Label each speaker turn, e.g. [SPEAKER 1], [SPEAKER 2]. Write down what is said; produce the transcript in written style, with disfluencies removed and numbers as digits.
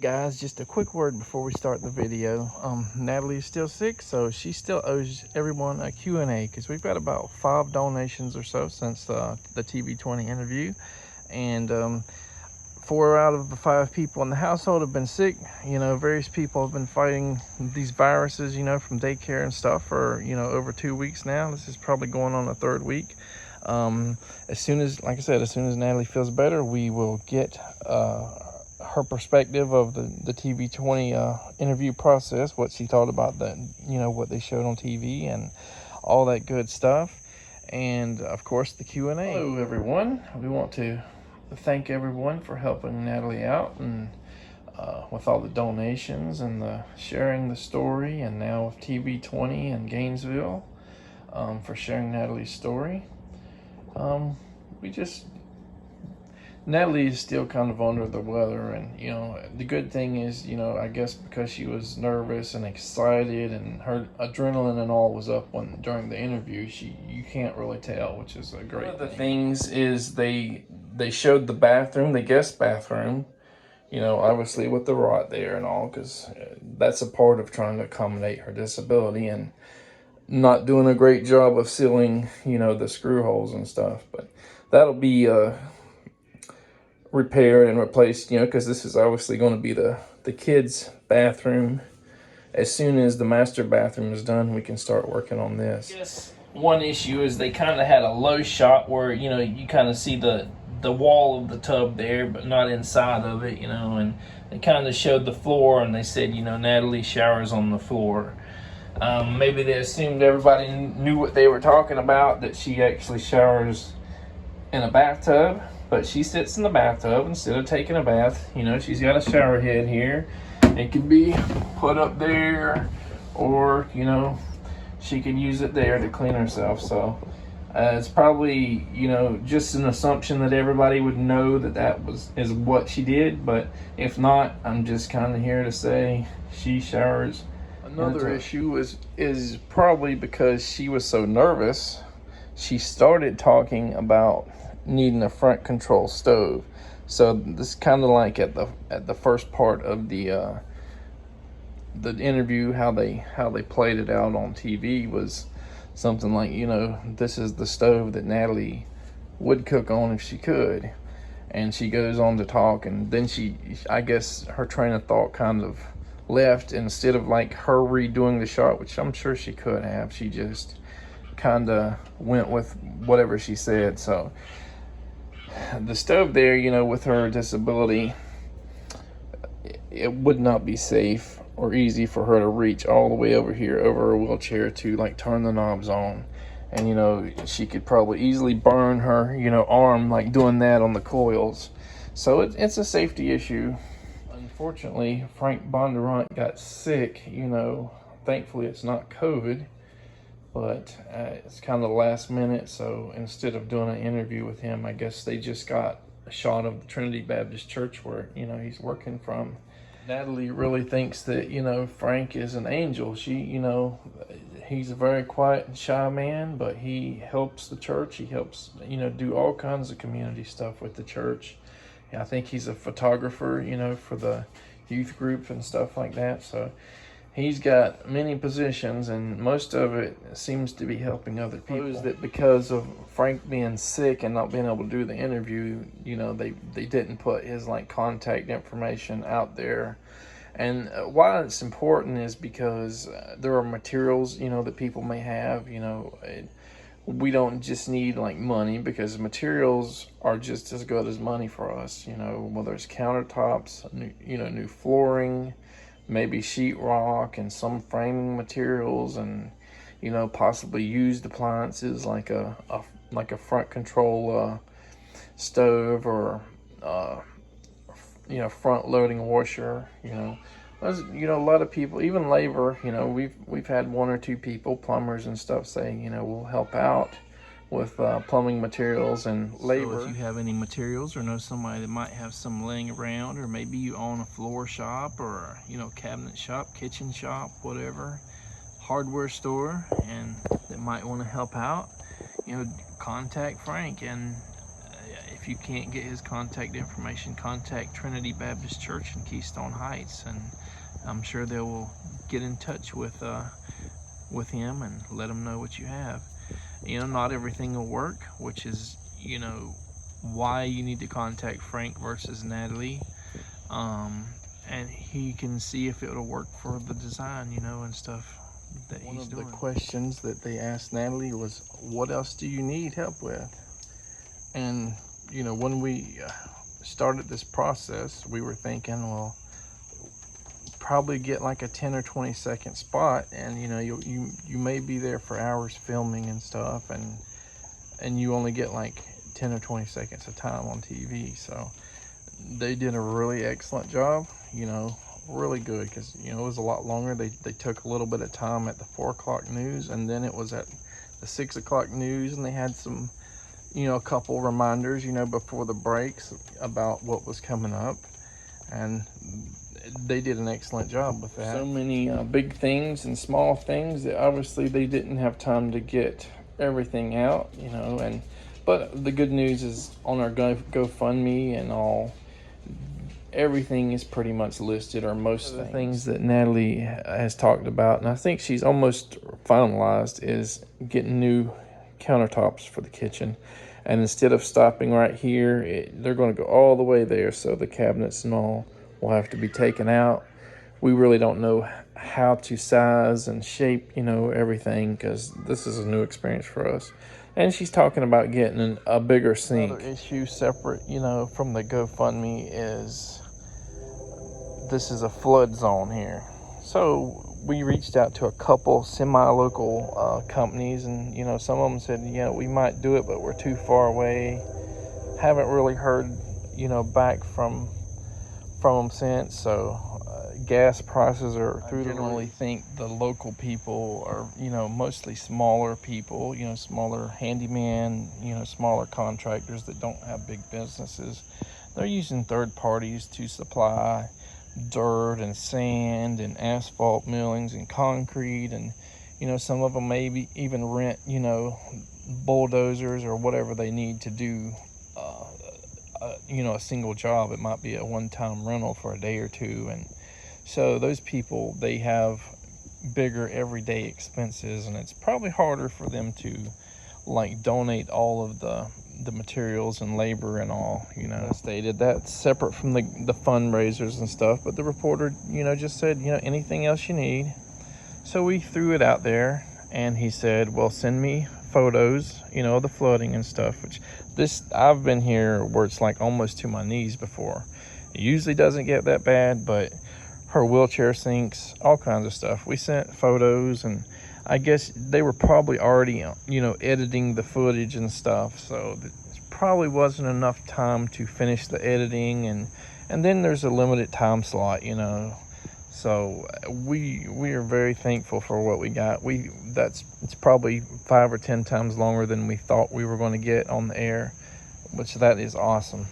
[SPEAKER 1] Guys, just a quick word before we start the video. Natalie is still sick, so she still owes everyone a Q&A because we've got about 5 donations or so since the TV20 interview. And 4 out of the 5 people in the household have been sick. Various people have been fighting these viruses, from daycare and stuff for, over 2 weeks now. This is probably going on the 3rd week. As soon as Natalie feels better, we will get her perspective of the TV20 interview process, what she thought about what they showed on TV and all that good stuff, and of course the Q&A. Hello everyone, we want to thank everyone for helping Natalie out and with all the donations and the sharing the story, and now with TV20 in Gainesville for sharing Natalie's story. Natalie is still kind of under the weather, and the good thing is, I guess because she was nervous and excited and her adrenaline and all was up during the interview, you can't really tell, which is a great thing. One of the things is they showed the bathroom, the guest bathroom, obviously with the rot there and all, because that's a part of trying to accommodate her disability and not doing a great job of sealing, the screw holes and stuff. But that'll be repaired and replaced, because this is obviously going to be the kids' bathroom. As soon as the master bathroom is done, we can start working on this. Yes. One issue is they kind of had a low shot where, you kind of see the wall of the tub there, but not inside of it, and they kind of showed the floor, and they said, Natalie showers on the floor. Maybe they assumed everybody knew what they were talking about, that she actually showers in a bathtub, but she sits in the bathtub instead of taking a bath. She's got a shower head here. It can be put up there, or, she can use it there to clean herself. So it's probably, just an assumption that everybody would know that is what she did. But if not, I'm just kind of here to say she showers. Another issue is probably because she was so nervous, she started talking about needing a front control stove. So this kind of like at the first part of the interview, how they played it out on TV was something like, this is the stove that Natalie would cook on if she could. And she goes on to talk, and then I guess her train of thought kind of left. Instead of like her redoing the shot, which I'm sure she could have, she just kind of went with whatever she said. So the stove there, with her disability, it would not be safe or easy for her to reach all the way over here over her wheelchair to like turn the knobs on. And she could probably easily burn her arm like doing that on the coils. So it's a safety issue. Unfortunately, Frank Bondurant got sick. Thankfully it's not COVID, but it's kind of last minute. So instead of doing an interview with him, I guess they just got a shot of the Trinity Baptist Church where he's working from. Natalie really thinks that Frank is an angel. He's a very quiet and shy man, but he helps the church. He helps do all kinds of community stuff with the church. I think he's a photographer, for the youth group and stuff like that. So he's got many positions, and most of it seems to be helping other people. That because of Frank being sick and not being able to do the interview, they didn't put his contact information out there. And why it's important is because there are materials, that people may have, we don't just need money, because materials are just as good as money for us. Whether it's countertops, new flooring, maybe sheetrock, and some framing materials, and possibly used appliances like a front control stove, or front loading washer. There's, a lot of people, even labor, we've had 1 or 2 people, plumbers and stuff, saying, we'll help out with plumbing materials and labor. So if you have any materials or know somebody that might have some laying around, or maybe you own a floor shop, or, cabinet shop, kitchen shop, whatever, hardware store, and that might want to help out, contact Frank. And if you can't get his contact information, contact Trinity Baptist Church in Keystone Heights, and I'm sure they will get in touch with him and let him know what you have. You know, not everything will work, which is, you know, why you need to contact Frank versus Natalie, and he can see if it'll work for the design, you know, and stuff that he's doing. One of the questions that they asked Natalie was, what else do you need help with? And, you know, when we started this process, we were thinking, well, probably get like a 10 or 20 second spot, and you know, you may be there for hours filming and stuff, and you only get like 10 or 20 seconds of time on TV. So they did a really excellent job, you know, really good, because you know, it was a lot longer. They took a little bit of time at the 4 o'clock news, and then it was at the 6 o'clock news, and they had some, you know, a couple reminders, you know, before the breaks about what was coming up, and they did an excellent job with that. So many big things and small things that obviously they didn't have time to get everything out, you know. But the good news is on our GoFundMe and all, everything is pretty much listed, or most things that Natalie has talked about, and I think she's almost finalized, is getting new countertops for the kitchen. And instead of stopping right here, they're going to go all the way there, so the cabinets and all will have to be taken out. We really don't know how to size and shape, you know, everything, because this is a new experience for us. And she's talking about getting a bigger sink. Another issue separate, you know, from the GoFundMe is this is a flood zone here. So we reached out to a couple semi-local companies, and you know, some of them said, yeah, we might do it, but we're too far away. Haven't really heard, you know, back from them since. So gas prices are through the roof. I generally think the local people are, you know, mostly smaller people, you know, smaller handyman, you know, smaller contractors that don't have big businesses. They're using third parties to supply dirt and sand and asphalt millings and concrete, and you know, some of them maybe even rent, you know, bulldozers or whatever they need to do you know, a single job. It might be a one-time rental for a day or two, and so those people, they have bigger everyday expenses, and it's probably harder for them to like donate all of the materials and labor and all, you know. Stated that's separate from the fundraisers and stuff, but the reporter, you know, just said, you know, anything else you need. So we threw it out there, and he said, well, send me photos, you know, of the flooding and stuff, which I've been here where it's like almost to my knees before. It usually doesn't get that bad, but her wheelchair sinks, all kinds of stuff. We sent photos, and I guess they were probably already, you know, editing the footage and stuff, so there probably wasn't enough time to finish the editing, and then there's a limited time slot, you know. So we are very thankful for what we got. It's probably 5 or 10 times longer than we thought we were going to get on the air, which that is awesome.